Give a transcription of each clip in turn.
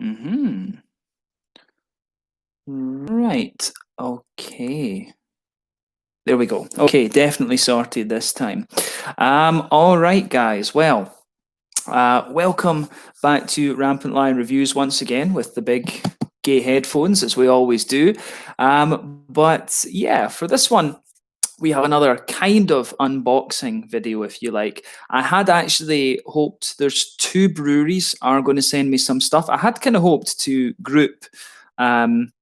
Mm-hmm. Right. Okay. There we go. Okay, definitely sorted this time. All right, guys. Well, welcome back to Rampant Lion Reviews once again with the big gay headphones, as we always do. But yeah, for this one, we have another kind of unboxing video, if you like. I had actually hoped there's two breweries are going to send me some stuff. I had kind of hoped to group um,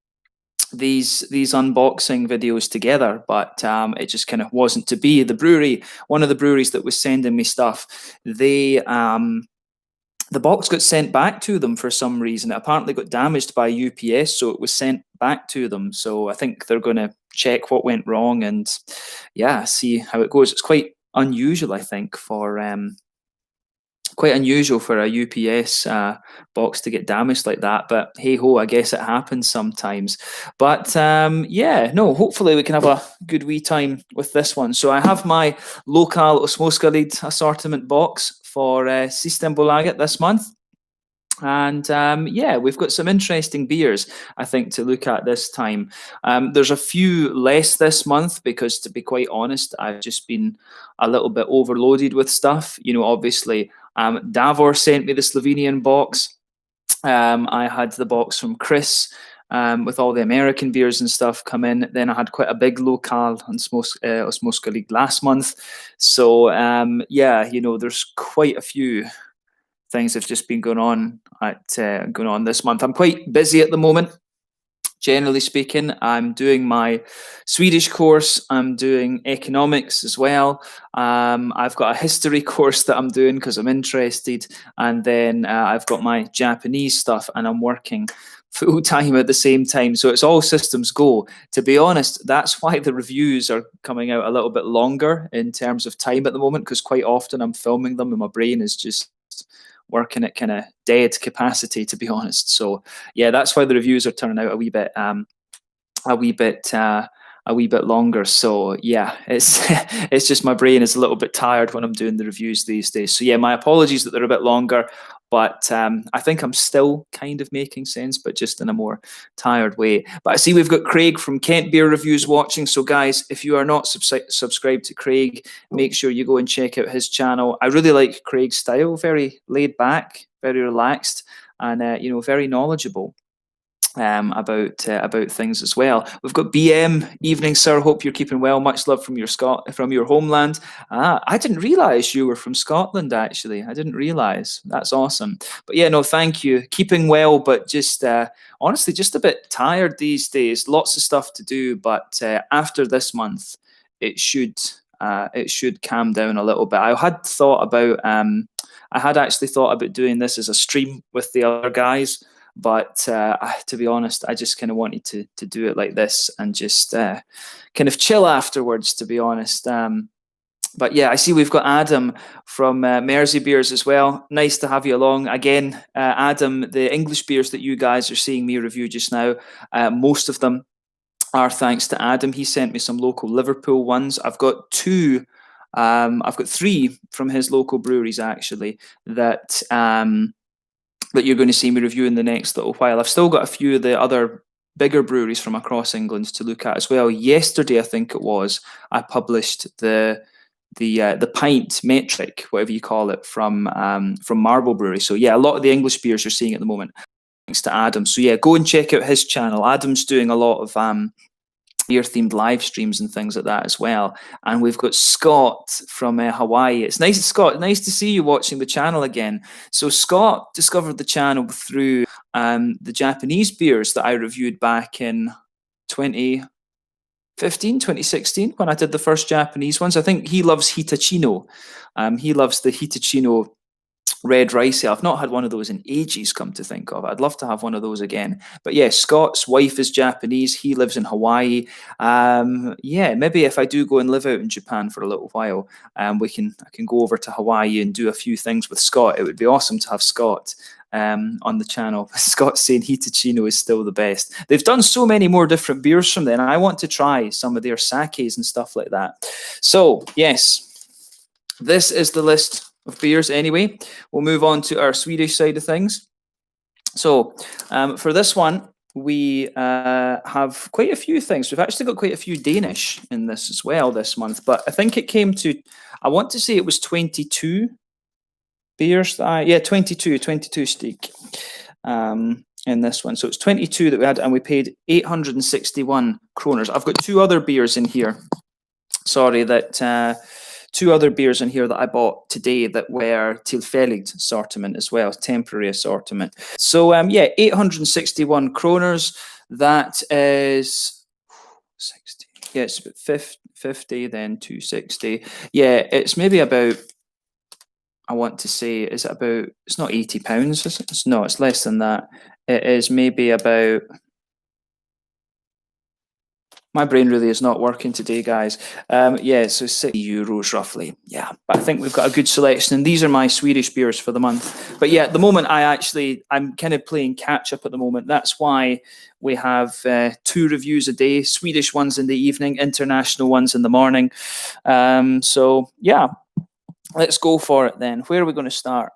these unboxing videos together, but it just kind of wasn't to be. One of the breweries that was sending me stuff, the box got sent back to them for some reason. It apparently got damaged by UPS, so it was sent back to them. So I think they're going to check what went wrong and, yeah, see how it goes. It's quite unusual, I think, for quite unusual for a UPS box to get damaged like that. But hey ho, I guess it happens sometimes. But yeah, no, hopefully we can have a good wee time with this one. So I have my Lokal Småskaligt assortment box for Systembolaget this month. And yeah, we've got some interesting beers, I think, to look at this time. There's a few less this month because, to be quite honest, I've just been a little bit overloaded with stuff. You know, obviously, Davor sent me the Slovenian box. I had the box from Chris with all the American beers and stuff come in. Then I had quite a big Lokal and Småskaligt last month. So yeah, you know, there's quite a few things have just been going on this month. I'm quite busy at the moment. Generally speaking, I'm doing my Swedish course. I'm doing economics as well. I've got a history course that I'm doing because I'm interested, and then I've got my Japanese stuff, and I'm working full time at the same time. So it's all systems go. To be honest, that's why the reviews are coming out a little bit longer in terms of time at the moment, because quite often I'm filming them and my brain is just working at kind of dead capacity, to be honest. So yeah, that's why the reviews are turning out a wee bit longer. So yeah, it's it's just my brain is a little bit tired when I'm doing the reviews these days. So yeah, my apologies that they're a bit longer, but I think I'm still kind of making sense, but just in a more tired way. But I see we've got Craig from Kent Beer Reviews watching. So guys, if you are not subscribed to Craig, make sure you go and check out his channel. I really like Craig's style, very laid back, very relaxed, and you know, very knowledgeable about things as well. We've got BM. Evening, sir. Hope you're keeping well. Much love from your homeland. I didn't realise you were from Scotland. Actually, I didn't realise. That's awesome. But yeah, no, thank you. Keeping well, but just honestly, just a bit tired these days. Lots of stuff to do, but after this month, it should calm down a little bit. I had thought about I had actually thought about doing this as a stream with the other guys. But to be honest, I just kind of wanted to do it like this and just kind of chill afterwards, to be honest. But yeah, I see we've got Adam from Mersey Beers as well. Nice to have you along. Again, Adam, the English beers that you guys are seeing me review just now, most of them are thanks to Adam. He sent me some local Liverpool ones. I've got three from his local breweries, actually, that you're going to see me review in the next little while. I've still got a few of the other bigger breweries from across England to look at as well. Yesterday, I think it was, I published the pint metric, whatever you call it, from Marble Brewery. So yeah, a lot of the English beers you're seeing at the moment, thanks to Adam. So yeah, go and check out his channel. Adam's doing a lot of beer-themed live streams and things like that as well. And we've got Scott from Hawaii. It's nice, Scott. Nice to see you watching the channel again. So Scott discovered the channel through the Japanese beers that I reviewed back in 2015, 2016, when I did the first Japanese ones. I think he loves Hitachino. He loves the Hitachino red rice. I've not had one of those in ages, come to think of. I'd love to have one of those again. But yeah, Scott's wife is Japanese. He lives in Hawaii. Yeah, maybe if I do go and live out in Japan for a little while, I can go over to Hawaii and do a few things with Scott. It would be awesome to have Scott on the channel. Scott's saying Hitachino is still the best. They've done so many more different beers from then. I want to try some of their sakes and stuff like that. So yes, this is the list of beers anyway. We'll move on to our Swedish side of things. So for this one, we have quite a few things. We've actually got quite a few Danish in this as well this month, but I think it came to, I want to say it was 22 beers. 22 steak in this one. So it's 22 that we had, and we paid 861 kroners. I've got two other beers in here. Sorry, that two other beers in here that I bought today that were tillfälligt assortment as well, temporary assortment. So 861 kroners. That is 60. Yeah, it's about 50, then 260. Yeah, it's maybe about, I want to say, is it about, it's not 80 pounds, is it? No, it's less than that. It is maybe about, my brain really is not working today, guys. Yeah, so €60 roughly. Yeah, but I think we've got a good selection, and these are my Swedish beers for the month. But yeah, at the moment, I'm kind of playing catch up at the moment. That's why we have 2 reviews a day, Swedish ones in the evening, international ones in the morning. So yeah, let's go for it then. Where are we going to start?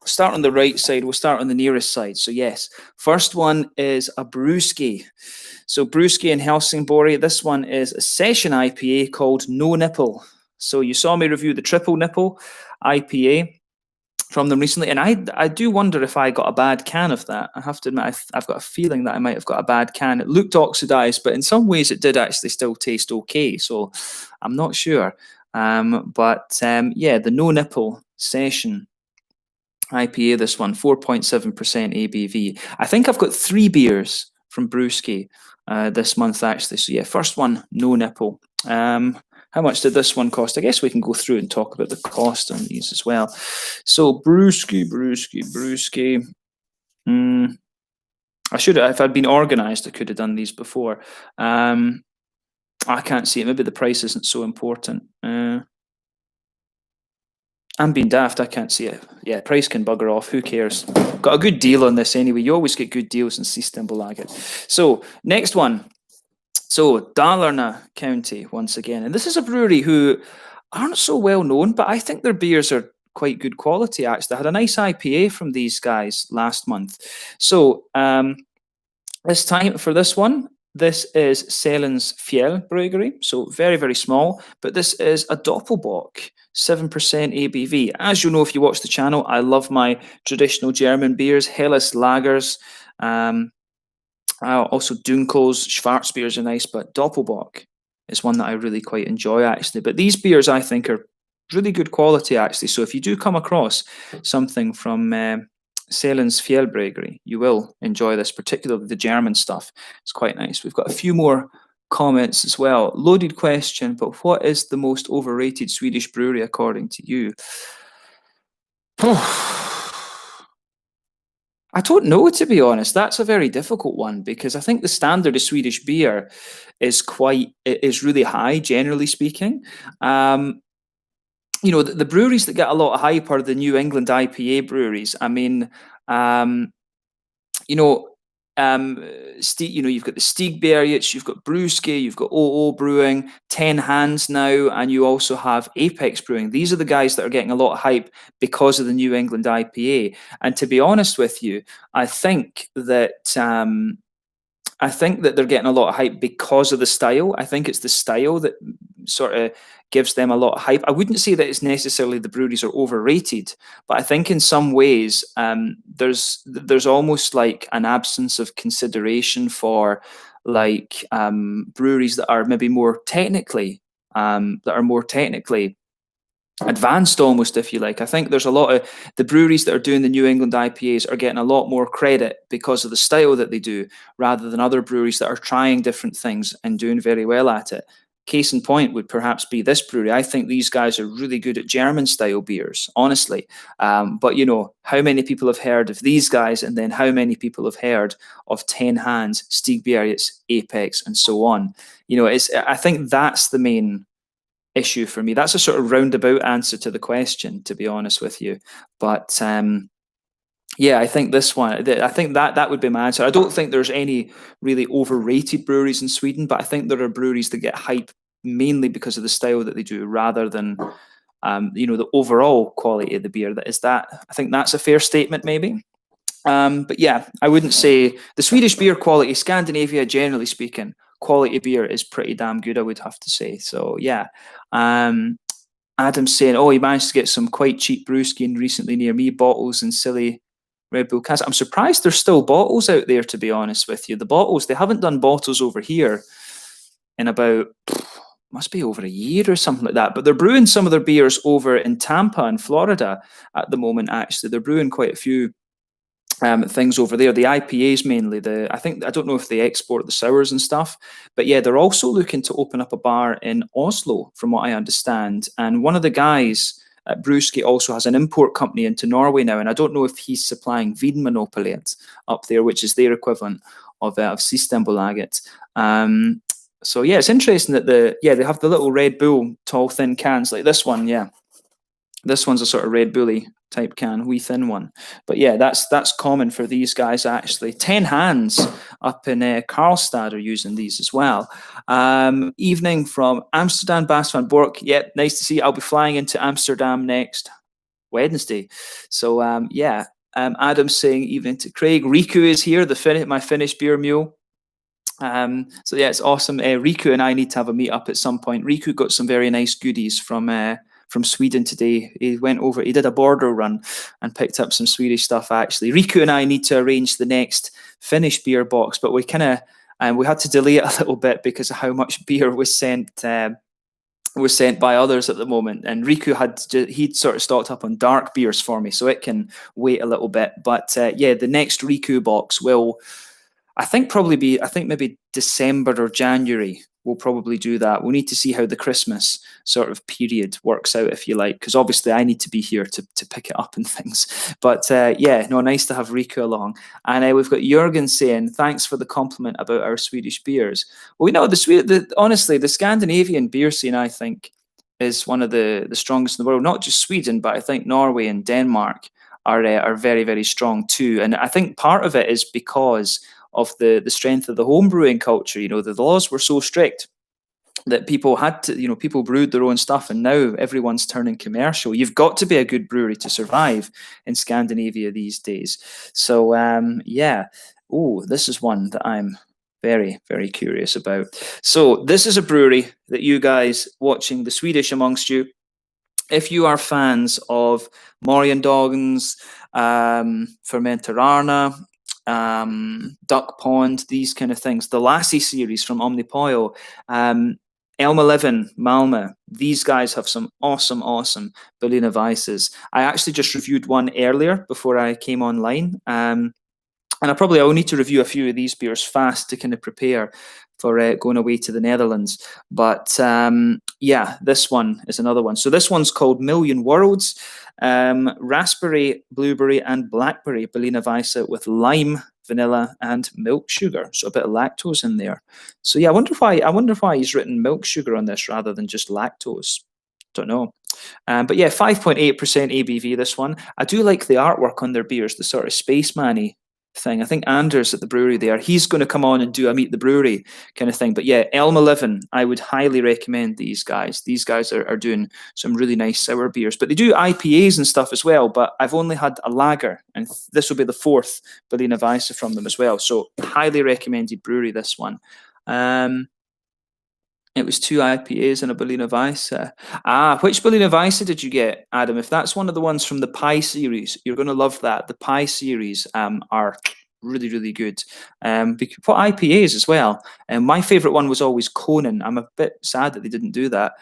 We'll start on the right side. We'll start on the nearest side. So yes, first one is a Brewski. So Brewski in Helsingborg. This one is a session IPA called No Nipple. So you saw me review the Triple Nipple IPA from them recently, and I do wonder if I got a bad can of that. I have to admit, I've got a feeling that I might have got a bad can. It looked oxidized, but in some ways it did actually still taste okay. So I'm not sure. The No Nipple session IPA, this one, 4.7% ABV. I think I've got 3 beers from Brewski this month, actually. So yeah, first one, No Nipple. How much did this one cost? I guess we can go through and talk about the cost on these as well. So Brewski. I should have, if I'd been organized, I could have done these before. I can't see it. Maybe the price isn't so important. I'm being daft. I can't see it. Yeah, price can bugger off. Who cares? Got a good deal on this anyway. You always get good deals in Systembolaget. So next one. So Dalarna County once again, and this is a brewery who aren't so well known, but I think their beers are quite good quality. Actually, I had a nice IPA from these guys last month. So this time for this one, this is Selens Fjell Brewery. So very, very small, but this is a Doppelbock, 7% ABV. As you know, if you watch the channel, I love my traditional German beers, Helles lagers, also Dunkels, Schwarzbiers are nice, but Doppelbock is one that I really quite enjoy, actually. But these beers, I think, are really good quality, actually. So if you do come across something from Selens Fjell Brewery, you will enjoy this, particularly the German stuff. It's quite nice. We've got a few more comments as well. Loaded question, but what is the most overrated Swedish brewery according to you? I don't know, to be honest. That's a very difficult one because I think the standard of Swedish beer is really high, generally speaking. The breweries that get a lot of hype are the New England IPA breweries. I mean, you've got the Stigbergets, you've got Brewski, you've got OO Brewing, 10 Hands now, and you also have Apex Brewing. These are the guys that are getting a lot of hype because of the New England IPA. And to be honest with you, I think that they're getting a lot of hype because of the style. I think it's the style that sort of gives them a lot of hype. I wouldn't say that it's necessarily the breweries are overrated, but I think in some ways there's almost like an absence of consideration for like breweries that are maybe more technically advanced, almost, if you like. I think there's a lot of the breweries that are doing the New England IPAs are getting a lot more credit because of the style that they do, rather than other breweries that are trying different things and doing very well at it. Case in point would perhaps be this brewery. I think these guys are really good at German style beers, honestly. But how many people have heard of these guys, and then how many people have heard of 10 Hands, Stigbergets, Apex, and so on? I think that's the main issue for me. That's a sort of roundabout answer to the question, to be honest with you. But I think this one, I think that would be my answer. I don't think there's any really overrated breweries in Sweden, but I think there are breweries that get hype mainly because of the style that they do, rather than the overall quality of the beer. I think that's a fair statement, maybe. But yeah, I wouldn't say the Swedish beer quality, Scandinavia, generally speaking, quality beer is pretty damn good, I would have to say. So yeah. Um, Adam's saying, oh, he managed to get some quite cheap brewski recently near me, bottles and silly Red Bull cans. I'm surprised there's still bottles out there, to be honest with you. The bottles, they haven't done bottles over here in about, must be over a year or something like that. But they're brewing some of their beers over in Tampa in Florida at the moment, actually. They're brewing quite a few things over there. The IPAs mainly. I don't know if they export the sours and stuff, but yeah, they're also looking to open up a bar in Oslo, from what I understand. And one of the guys at Brewski also has an import company into Norway now, and I don't know if he's supplying Vinmonopolet up there, which is their equivalent of Systembolaget. So yeah, it's interesting that they have the little Red Bull tall thin cans like this one. Yeah, this one's a sort of Red Bully type can, wee thin one. But yeah, that's common for these guys actually. 10 Hands up in Karlstad are using these as well. Evening from Amsterdam, Bas van Bork. Yep, nice to see you. I'll be flying into Amsterdam next Wednesday. So yeah, Adam's saying evening to Craig. Riku is here, my Finnish beer mule. So yeah, it's awesome. Riku and I need to have a meet up at some point. Riku got some very nice goodies from Sweden today. He went over, he did a border run and picked up some Swedish stuff actually. Riku and I need to arrange the next Finnish beer box, but we had to delay it a little bit because of how much beer was sent by others at the moment. And Riku he'd sort of stocked up on dark beers for me, so it can wait a little bit. But yeah, the next Riku box will, I think maybe December or January we'll probably do that. We'll need to see how the Christmas sort of period works out, if you like, because obviously I need to be here to pick it up and things. But yeah, no, nice to have Riku along. And we've got Jürgen saying, thanks for the compliment about our Swedish beers. Well, we know honestly, the Scandinavian beer scene, I think, is one of the strongest in the world. Not just Sweden, but I think Norway and Denmark are very, very strong too. And I think part of it is because of the strength of the home brewing culture. The laws were so strict that people had to, people brewed their own stuff, and now everyone's turning commercial. You've got to be a good brewery to survive in Scandinavia these days. So yeah. Oh, this is one that I'm very, very curious about. So this is a brewery that you guys watching, the Swedish amongst you, if you are fans of Morgendagens, Fermentarana, Duck Pond, these kind of things, the Lassie series from Omnipollo, Elm 11, Malmö, these guys have some awesome Berliner Weisses. I actually just reviewed one earlier before I came online, and I'll need to review a few of these beers fast to kind of prepare for going away to the Netherlands. But yeah, this one is another one. So this one's called Million Worlds. Raspberry, blueberry, and blackberry Berliner Weisse with lime, vanilla, and milk sugar. So a bit of lactose in there. So yeah, I wonder why he's written milk sugar on this rather than just lactose. Don't know. But yeah, 5.8% ABV, this one. I do like the artwork on their beers, the sort of spaceman-y thing. I think Anders at the brewery there, he's going to come on and do a Meet the Brewery kind of thing. But yeah, Elm 11, I would highly recommend these guys. These guys are doing some really nice sour beers, but they do IPAs and stuff as well. But I've only had a lager, and this will be the fourth Berliner Weisse from them as well. So highly recommended brewery, this one. It was 2 IPAs and a Berliner Weisse. Which Berliner Weisse did you get, Adam? If that's one of the ones from the Pie series, you're going to love that. The Pie series are really, really good. For IPAs as well. And my favourite one was always Conan. I'm a bit sad that they didn't do that.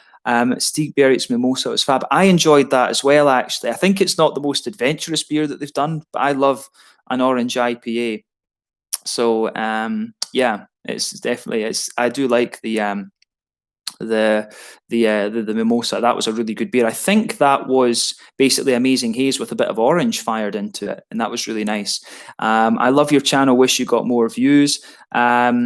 Stig Berit's Mimosa was fab. I enjoyed that as well, actually. I think it's not the most adventurous beer that they've done, but I love an orange IPA. So yeah, it's definitely, I do like the Mimosa. That was a really good beer. I think that was basically Amazing Haze with a bit of orange fired into it, and that was really nice. I love your channel. Wish you got more views. Yeah,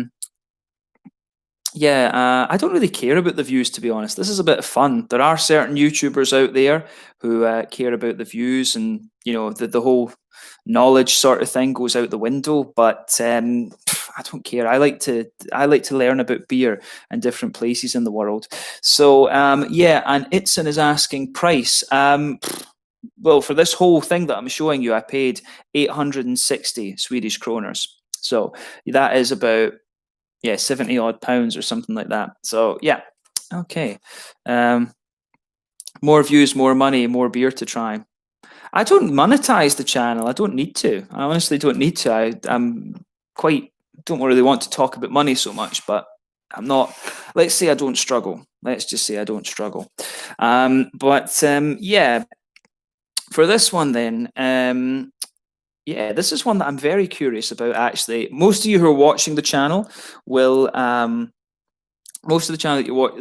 I don't really care about the views, to be honest. This is a bit of fun. There are certain YouTubers out there who care about the views, and the whole knowledge sort of thing goes out the window. But I don't care. I like to learn about beer in different places in the world. So yeah, and Itzen is asking price. well, for this whole thing that I'm showing you, I paid 860 Swedish kroners. So that is about, yeah, 70 odd pounds or something like that. So yeah, okay. More views, more money, more beer to try. I don't monetize the channel. I don't need to. I honestly don't need to. I'm quite, don't really want to talk about money so much, but I'm not, let's say I don't struggle. Let's just say I don't struggle. Yeah, for this one then, yeah, this is one that I'm very curious about actually. Most of you who are watching the channel will, most of the channel that you watch,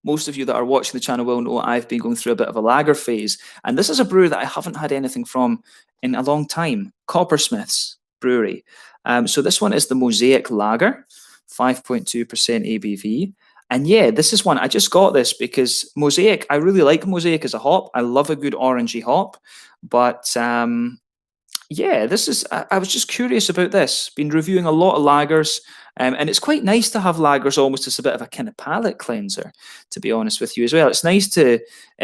most of you that are watching the channel will know I've been going through a bit of a lager phase, and this is a brewery that I haven't had anything from in a long time. Coppersmiths Brewery. So this one is the Mosaic Lager, 5.2% ABV. And yeah, this is one I just got this because Mosaic. I really like Mosaic as a hop. I love a good orangey hop, but yeah, this is. I was just curious about this. Been reviewing a lot of lagers, and it's quite nice to have lagers almost as a bit of a kind of palate cleanser, to be honest with you as well. It's nice to,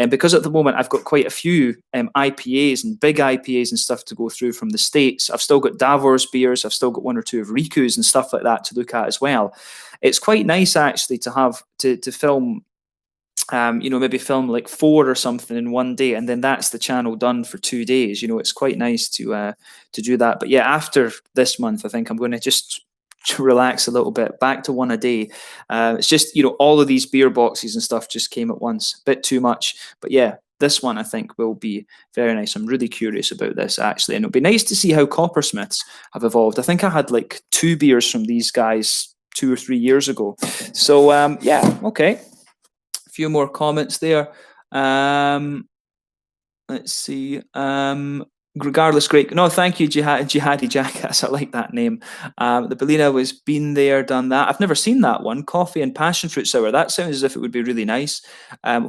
because at the moment I've got quite a few IPAs and big IPAs and stuff to go through from the States. I've still got Davor's beers. I've still got one or two of Riku's and stuff like that to look at as well. It's quite nice actually to have to film, maybe film like 4 or something in one day, and then that's the channel done for 2 days. It's quite nice to do that. But yeah, after this month, I think I'm going to just relax a little bit, back to one a day. It's just, all of these beer boxes and stuff just came at once, a bit too much. But yeah, this one I think will be very nice. I'm really curious about this actually, and it'll be nice to see how Coppersmiths have evolved. I think I had like 2 beers from these guys 2 or 3 years ago. So yeah, okay. Few more comments there. Let's see. Regardless, great. No, thank you, Jihadi Jackass. I like that name. The Bellina was been there, done that. I've never seen that one. Coffee and passion fruit sour. That sounds as if it would be really nice.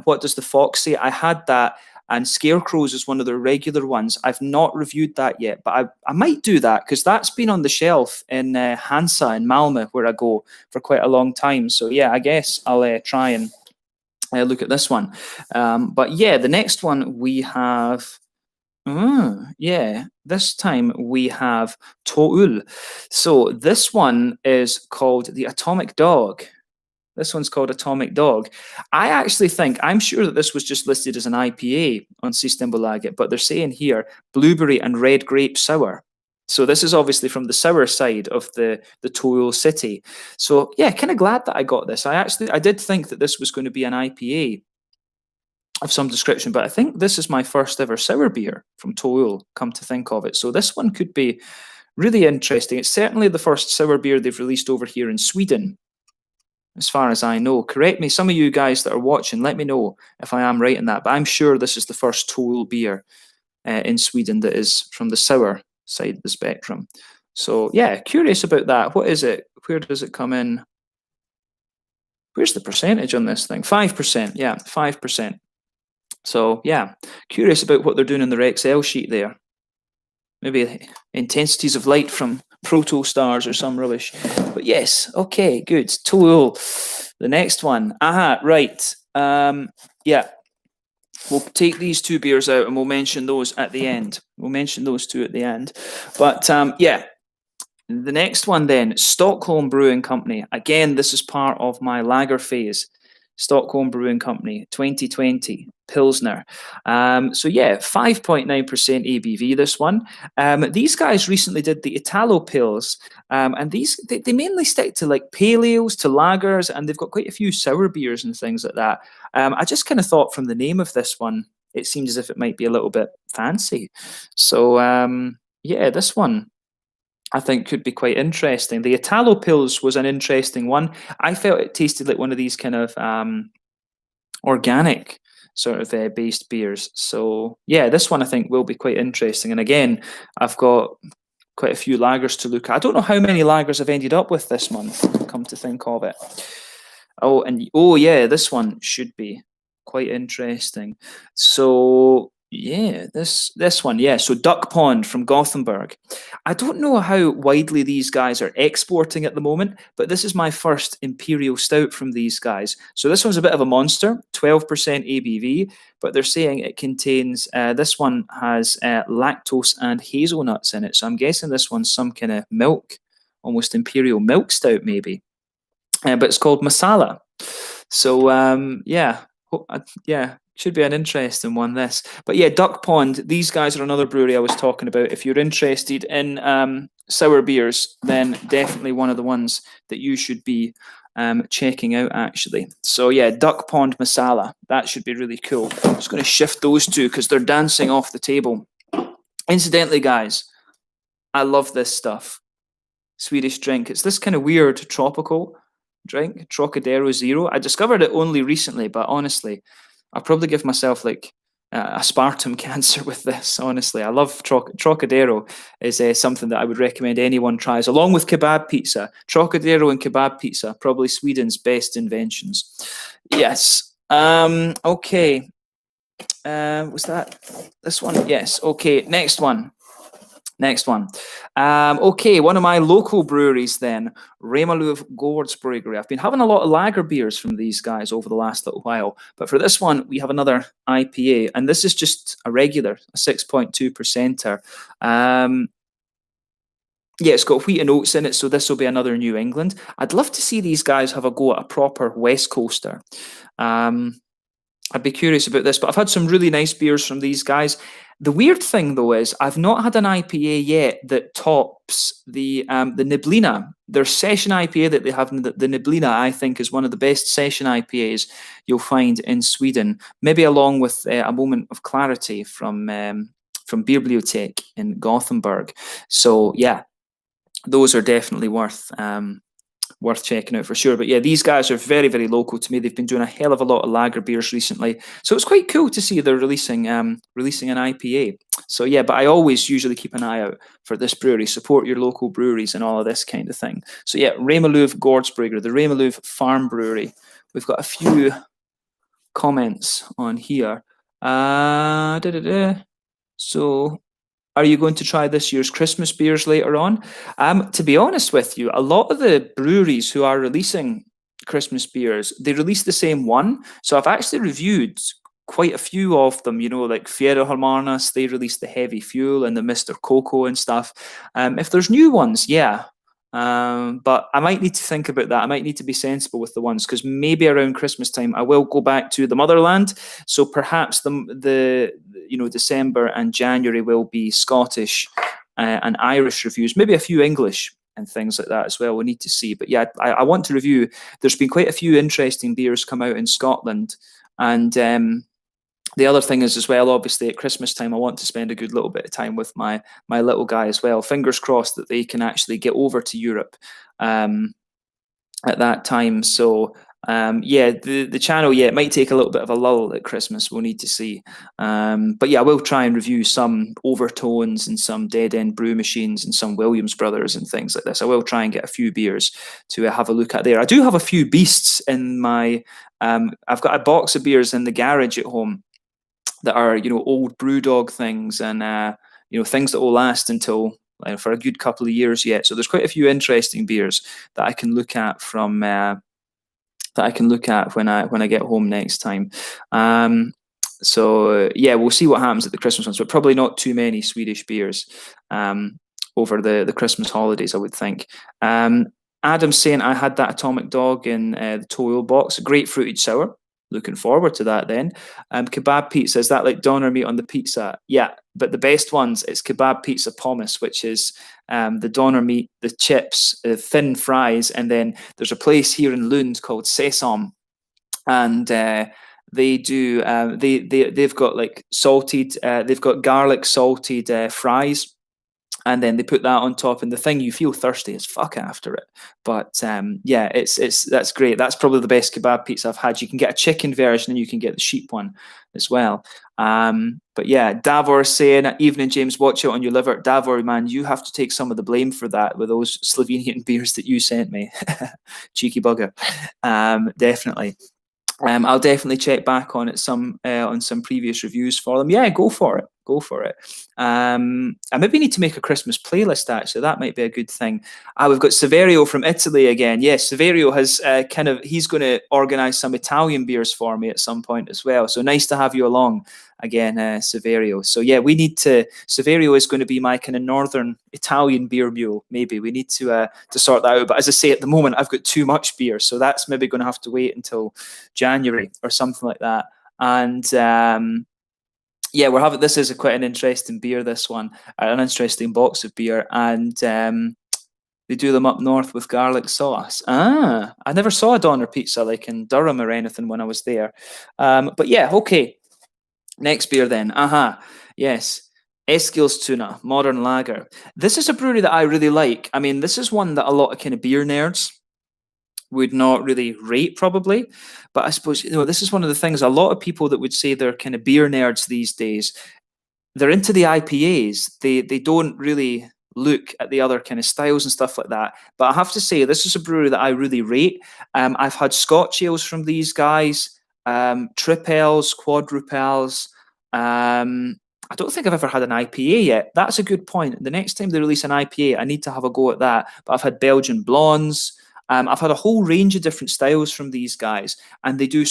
What does the Fox say? I had that, and Scarecrows is one of the regular ones. I've not reviewed that yet, but I might do that because that's been on the shelf in Hansa in Malmö, where I go for quite a long time. So yeah, I guess I'll try and look at this one. But yeah, the next one we have, yeah, this time we have Toul. So this one is called the Atomic Dog. This one's called Atomic Dog. I actually think, I'm sure that this was just listed as an IPA on Systembolaget, but they're saying here, blueberry and red grape sour. So this is obviously from the sour side of the Toul city. So yeah, kind of glad that I got this. I did think that this was going to be an IPA of some description, but I think this is my first ever sour beer from Toul, come to think of it. So this one could be really interesting. It's certainly the first sour beer they've released over here in Sweden, as far as I know. Correct me, some of you guys that are watching, let me know if I am right in that, but I'm sure this is the first Toul beer in Sweden that is from the sour side of the spectrum. So yeah, curious about that. What is it? Where does it come in? Where's the percentage on this thing? 5%. Yeah, 5%. So yeah, curious about what they're doing in their Excel sheet there. Maybe intensities of light from protostars or some rubbish. But yes, okay, good. Toul. The next one. Aha, right. Yeah. We'll take these 2 beers out and we'll mention those at the end. We'll mention those 2 at the end. But yeah, the next one then, Stockholm Brewing Company. Again, this is part of my lager phase. Stockholm Brewing Company, 2020, Pilsner. So yeah, 5.9% ABV, this one. These guys recently did the Italo Pils, and these, they mainly stick to like pale ales, to lagers, and they've got quite a few sour beers and things like that. I just kind of thought from the name of this one, it seems as if it might be a little bit fancy. So yeah, this one I think could be quite interesting. The Italo Pils was an interesting one. I felt it tasted like one of these kind of organic sort of based beers. So yeah, this one I think will be quite interesting. And again, I've got quite a few lagers to look at. I don't know how many lagers I've ended up with this month, come to think of it. Oh, and oh yeah, this one should be quite interesting. So yeah, This one, yeah. So Duck Pond from Gothenburg. I don't know how widely these guys are exporting at the moment, but this is my first Imperial Stout from these guys. So this one's a bit of a monster, 12% ABV, but they're saying it contains, this one has lactose and hazelnuts in it. So I'm guessing this one's some kind of milk, almost Imperial milk stout maybe. But it's called Masala. So yeah, yeah, should be an interesting one. This, but yeah, Duck Pond. These guys are another brewery I was talking about. If you're interested in sour beers, then definitely one of the ones that you should be checking out. Actually, so yeah, Duck Pond Masala. That should be really cool. I'm just going to shift those two because they're dancing off the table. Incidentally, guys, I love this stuff. Swedish drink. It's this kind of weird tropical drink, Trocadero Zero. I discovered it only recently, but honestly, I'll probably give myself like aspartame cancer with this. Honestly, I love Trocadero. Is something that I would recommend anyone tries, along with kebab pizza. Trocadero and kebab pizza, probably Sweden's best inventions. Yes. Okay. Was that this one? Yes. Okay. Next one. Okay, one of my local breweries then, Remalöv Gårdsbryggeri. I've been having a lot of lager beers from these guys over the last little while, but for this one, we have another IPA, and this is just a regular, a 6.2%er. Yeah, it's got wheat and oats in it, so this will be another New England. I'd love to see these guys have a go at a proper West Coaster. I'd be curious about this, but I've had some really nice beers from these guys. The weird thing, though, is I've not had an IPA yet that tops the Niblina. Their session IPA that they have, the Niblina, I think, is one of the best session IPAs you'll find in Sweden. Maybe along with a Moment of Clarity from Bibliotek in Gothenburg. So yeah, those are definitely worth checking out for sure. But yeah, these guys are very, very local to me. They've been doing a hell of a lot of lager beers recently, so it's quite cool to see they're releasing an IPA. So yeah, but I always usually keep an eye out for this brewery. Support your local breweries and all of this kind of thing. So yeah, Remalöv Gårdsbryggeri, the Remalöv Farm Brewery. We've got a few comments on here. So, are you going to try this year's Christmas beers later on? To be honest with you, a lot of the breweries who are releasing Christmas beers, they release the same one. So I've actually reviewed quite a few of them, you know, like Fjäder Harmarnas, they released the Heavy Fuel and the Mr. Cocoa and stuff. If there's new ones, yeah. But I might need to think about that. I might need to be sensible with the ones, because maybe around Christmas time I will go back to the motherland. So perhaps the December and January will be Scottish and Irish reviews, maybe a few English and things like that as well. We need to see. But yeah, I want to review. There's been quite a few interesting beers come out in Scotland, and the other thing is as well, obviously at Christmas time, I want to spend a good little bit of time with my little guy as well. Fingers crossed that they can actually get over to Europe at that time. So yeah, the channel, yeah, it might take a little bit of a lull at Christmas. We'll need to see. But yeah, I will try and review some Overtones and some Dead End Brew Machines and some Williams Brothers and things like this. I will try and get a few beers to have a look at there. I do have a few beasts in my, I've got a box of beers in the garage at home that are, old Brewdog things and, things that will last until for a good couple of years yet. So there's quite a few interesting beers that I can look at from when I get home next time. So yeah, we'll see what happens at the Christmas ones, but probably not too many Swedish beers over the Christmas holidays, I would think. Adam's saying I had that Atomic Dog in the Toil box, great fruited sour. Looking forward to that then. Kebab pizza, is that like doner meat on the pizza? Yeah, but the best ones, it's kebab pizza pommes, which is the doner meat, the chips, thin fries, and then there's a place here in Lund called Sesam, and they do they've got like salted, they've got garlic salted fries. And then they put that on top, and the thing, you feel thirsty as fuck after it. But yeah, that's great. That's probably the best kebab pizza I've had. You can get a chicken version, and you can get the sheep one as well. But yeah, Davor saying, "Evening, James. Watch out on your liver." Davor, man, you have to take some of the blame for that with those Slovenian beers that you sent me. Cheeky bugger. Definitely. I'll definitely check back on it on some previous reviews for them. Yeah, go for it. go for it. I maybe need to make a Christmas playlist, actually. That might be a good thing. We've got Saverio from Italy again. Yes, Saverio has he's going to organise some Italian beers for me at some point as well. So nice to have you along again, Saverio. So yeah, Saverio is going to be my kind of northern Italian beer mule. Maybe we need to sort that out. But as I say, at the moment, I've got too much beer. So that's maybe going to have to wait until January or something like that. And yeah, this is quite an interesting beer, this one, an interesting box of beer. And they do them up north with garlic sauce. I never saw a Doner pizza like in Durham or anything when I was there. But yeah, okay. Next beer then. Yes. Eskels Tuna, modern lager. This is a brewery that I really like. I mean, this is one that a lot of kind of beer nerds would not really rate probably. But I suppose, this is one of the things, a lot of people that would say they're kind of beer nerds these days, they're into the IPAs. They don't really look at the other kind of styles and stuff like that. But I have to say, this is a brewery that I really rate. I've had Scotch ales from these guys, tripels, quadrupels. I don't think I've ever had an IPA yet. That's a good point. The next time they release an IPA, I need to have a go at that. But I've had Belgian blondes. I've had a whole range of different styles from these guys, and they do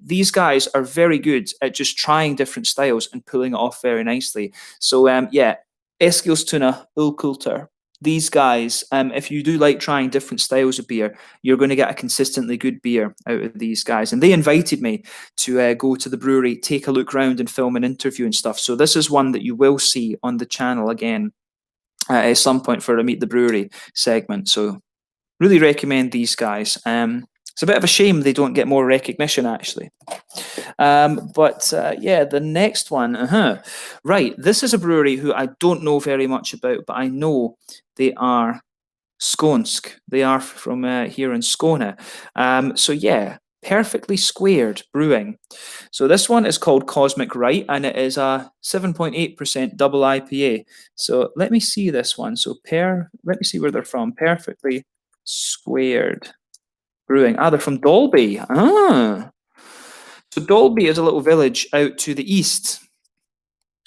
these guys are very good at just trying different styles and pulling it off very nicely. So yeah, Eskils Tuna, Ulkulter. These guys, if you do like trying different styles of beer, you're going to get a consistently good beer out of these guys. And they invited me to go to the brewery, take a look around and film an interview and stuff. So this is one that you will see on the channel again at some point for a Meet the Brewery segment. So really recommend these guys. It's a bit of a shame they don't get more recognition, actually. But yeah, the next one. Right, this is a brewery who I don't know very much about, but I know they are Skånsk. They are from here in Skåne. So yeah, Perfectly Squared Brewing. So this one is called Cosmic Right, and it is a 7.8% double IPA. So let me see this one. So let me see where they're from. Perfectly Squared Brewing. They're from Dalby. So Dalby is a little village out to the east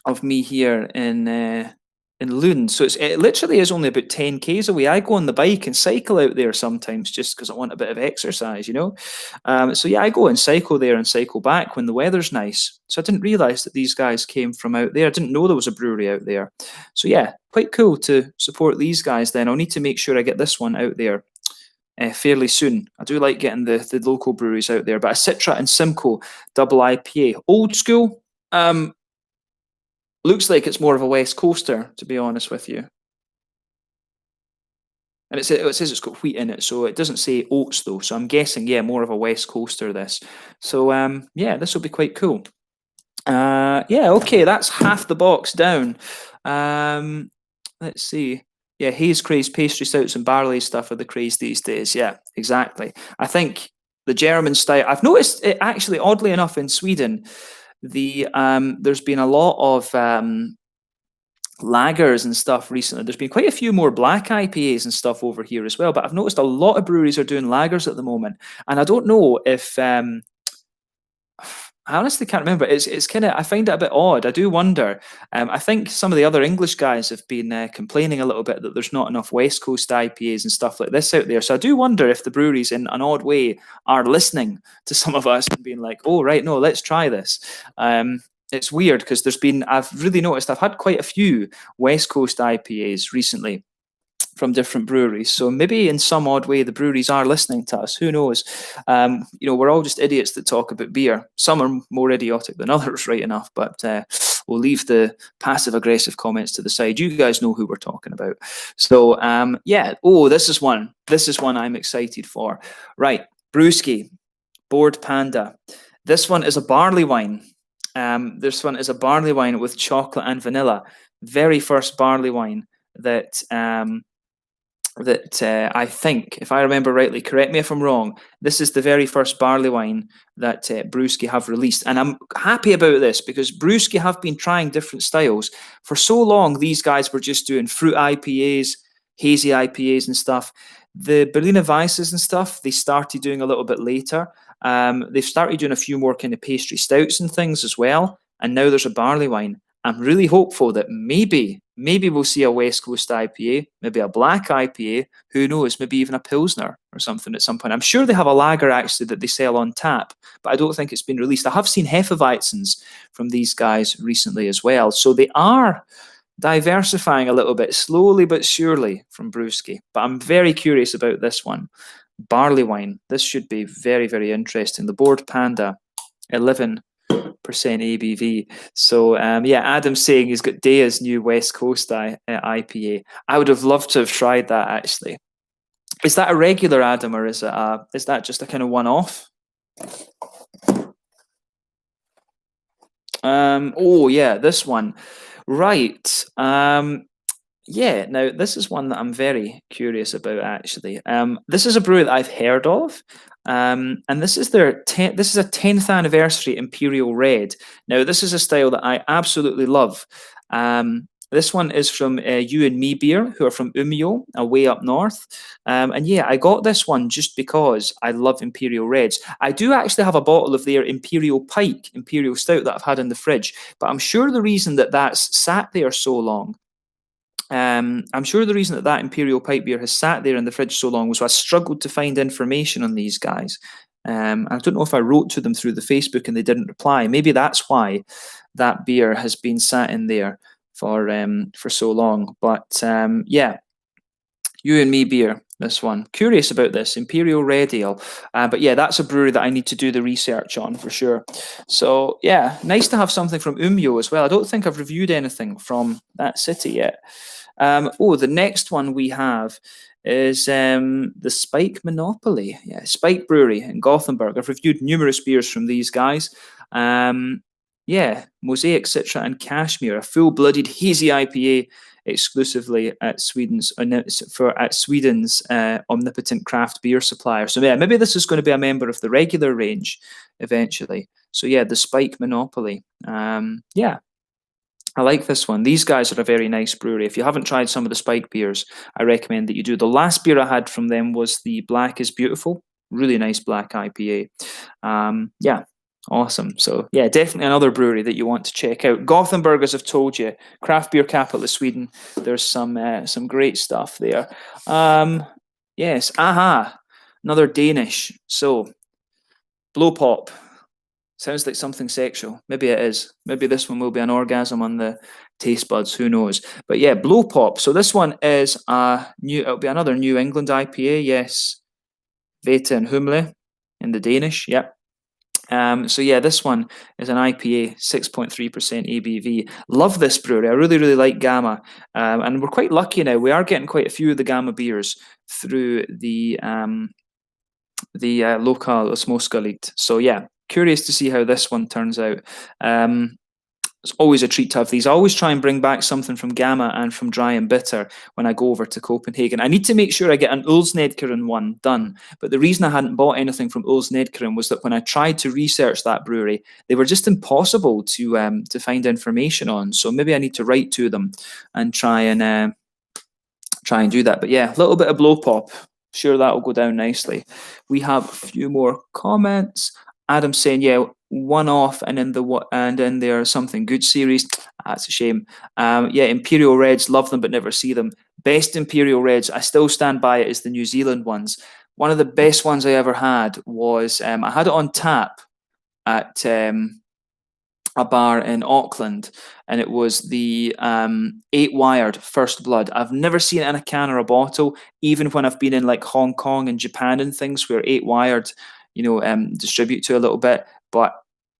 of me here in Lund. So it literally is only about 10 k's away. I go on the bike and cycle out there sometimes just because I want a bit of exercise, So yeah, I go and cycle there and cycle back when the weather's nice. So I didn't realise that these guys came from out there. I didn't know there was a brewery out there. So yeah, quite cool to support these guys then. I'll need to make sure I get this one out there fairly soon. I do like getting the local breweries out there. But a Citra and Simcoe double IPA. Old school. Looks like it's more of a West Coaster, to be honest with you. And it says it's got wheat in it, so it doesn't say oats though. So I'm guessing, yeah, more of a West Coaster this. So yeah, this will be quite cool. Yeah, okay, that's half the box down. Let's see. Yeah, haze craze, pastry stouts and barley stuff are the craze these days. Yeah, exactly. I think the German style, I've noticed it actually, oddly enough, in Sweden, there's been a lot of lagers and stuff recently. There's been quite a few more black IPAs and stuff over here as well, but I've noticed a lot of breweries are doing lagers at the moment, and I don't know if I honestly can't remember. It's kind of, I find it a bit odd. I do wonder. I think some of the other English guys have been complaining a little bit that there's not enough West Coast IPAs and stuff like this out there. So I do wonder if the breweries, in an odd way, are listening to some of us and being like, "Oh, right, no, let's try this." It's weird because I've really noticed I've had quite a few West Coast IPAs recently from different breweries. So maybe in some odd way, the breweries are listening to us. Who knows? We're all just idiots that talk about beer. Some are more idiotic than others, right enough, but we'll leave the passive aggressive comments to the side. You guys know who we're talking about. So yeah. Oh, this is one I'm excited for. Right. Brewski, Bored Panda. This one is a barley wine. This one is a barley wine with chocolate and vanilla. Very first barley wine that I think, if I remember rightly, correct me if I'm wrong, this is the very first barley wine that Brewski have released. And I'm happy about this because Brewski have been trying different styles. For so long, these guys were just doing fruit IPAs, hazy IPAs and stuff. The Berliner Weisses and stuff, they started doing a little bit later. They've started doing a few more kind of pastry stouts and things as well. And now there's a barley wine. I'm really hopeful that maybe we'll see a West Coast IPA, maybe a black IPA, who knows, maybe even a Pilsner or something at some point. I'm sure they have a lager actually that they sell on tap, but I don't think it's been released. I have seen Hefeweizens from these guys recently as well. So they are diversifying a little bit, slowly but surely, from Brewski. But I'm very curious about this one. Barley wine. This should be very, very interesting. The Bored Panda, 11% ABV. So yeah, Adam's saying he's got Dea's new West Coast IPA. I would have loved to have tried that actually. Is that a regular, Adam, or is that just a kind of one-off? Oh yeah, this one. Right. Yeah, now this is one that I'm very curious about actually. This is a brewery that I've heard of. And this is a 10th anniversary Imperial Red. Now this is a style that I absolutely love. This one is from You and Me Beer, who are from Umeå, way up north. And yeah, I got this one just because I love Imperial Reds. I do actually have a bottle of their Imperial Pike, Imperial Stout that I've had in the fridge. But I'm sure the reason that that's sat there so long, I'm sure the reason that Imperial Pike beer has sat there in the fridge so long was I struggled to find information on these guys. I don't know if I wrote to them through the Facebook and they didn't reply. Maybe that's why that beer has been sat in there for so long. But yeah, You and Me Beer, this one. Curious about this, Imperial Red Ale. But yeah, that's a brewery that I need to do the research on for sure. So yeah, nice to have something from Umeå as well. I don't think I've reviewed anything from that city yet. The next one we have is the Spike Monopoly. Yeah, Spike Brewery in Gothenburg. I've reviewed numerous beers from these guys. Yeah, Mosaic, Citra, and Cashmere, a full-blooded hazy IPA exclusively at Sweden's omnipotent craft beer supplier. So yeah, maybe this is going to be a member of the regular range eventually. So yeah, the Spike Monopoly. Yeah, I like this one. These guys are a very nice brewery. If you haven't tried some of the Spike beers, I recommend that you do. The last beer I had from them was the Black is Beautiful. Really nice black IPA. Yeah, awesome. So yeah, definitely another brewery that you want to check out. Gothenburg, as I've told you, craft beer capital of Sweden. There's some great stuff there. Yes, another Danish. So Blow Pop. Sounds like something sexual. Maybe it is. Maybe this one will be an orgasm on the taste buds. Who knows? But yeah, Blow Pop. So this one is it'll be another New England IPA. Yes, Vete and Humle in the Danish. Yep. So yeah, this one is an IPA, 6.3% ABV. Love this brewery. I really, really like Gamma. And we're quite lucky now. We are getting quite a few of the Gamma beers through the Lokal Småskaligt. So yeah, curious to see how this one turns out. It's always a treat to have these. I always try and bring back something from Gamma and from Dry and Bitter when I go over to Copenhagen. I need to make sure I get an Ulsnedkeren one done. But the reason I hadn't bought anything from Ulsnedkeren was that when I tried to research that brewery, they were just impossible to find information on. So maybe I need to write to them and try and do that. But yeah, a little bit of Blow Pop. Sure, that will go down nicely. We have a few more comments. Adam saying, yeah, one off and in there something good series. That's a shame. Yeah, Imperial Reds, love them but never see them. Best Imperial Reds, I still stand by it, is the New Zealand ones. One of the best ones I ever had was I had it on tap at a bar in Auckland, and it was the 8 Wired First Blood. I've never seen it in a can or a bottle, even when I've been in like Hong Kong and Japan and things where 8 Wired, distribute to a little bit. But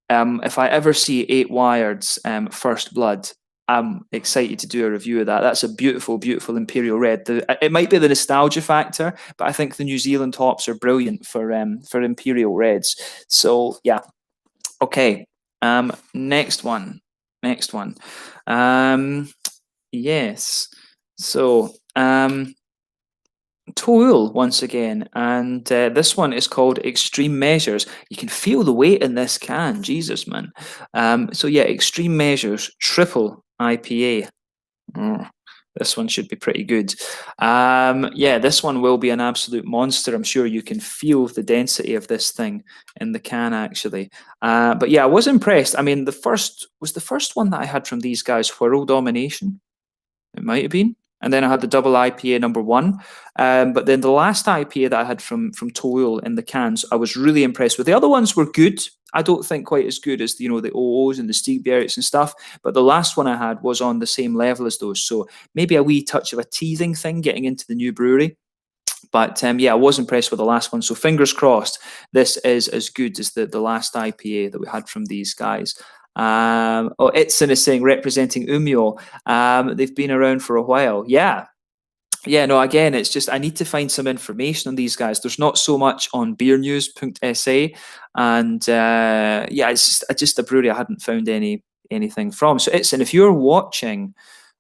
if I ever see 8 Wired's First Blood, I'm excited to do a review of that. That's a beautiful, beautiful Imperial Red. It might be the nostalgia factor, but I think the New Zealand hops are brilliant for Imperial Reds. So yeah, okay. Next one. Yes. So Tool once again, and this one is called Extreme Measures. You can feel the weight in this can, Jesus, man. So yeah, Extreme Measures Triple IPA. This one should be pretty good. Yeah, this one will be an absolute monster. I'm sure you can feel the density of this thing in the can, actually. But yeah, I was impressed. I mean, the first one that I had from these guys, Whirl Domination. It might have been. And then I had the double IPA #1. But then the last IPA that I had from Toil in the cans, I was really impressed with. The other ones were good. I don't think quite as good as the OOs and the Stigbjergs and stuff. But the last one I had was on the same level as those. So maybe a wee touch of a teething thing getting into the new brewery. But yeah, I was impressed with the last one. So fingers crossed, this is as good as the last IPA that we had from these guys. Itzin is saying representing Umeå. They've been around for a while. Yeah. Yeah, no, again, it's just I need to find some information on these guys. There's not so much on beernews.se. And yeah, it's just a brewery I hadn't found anything from. So Itzin, if you're watching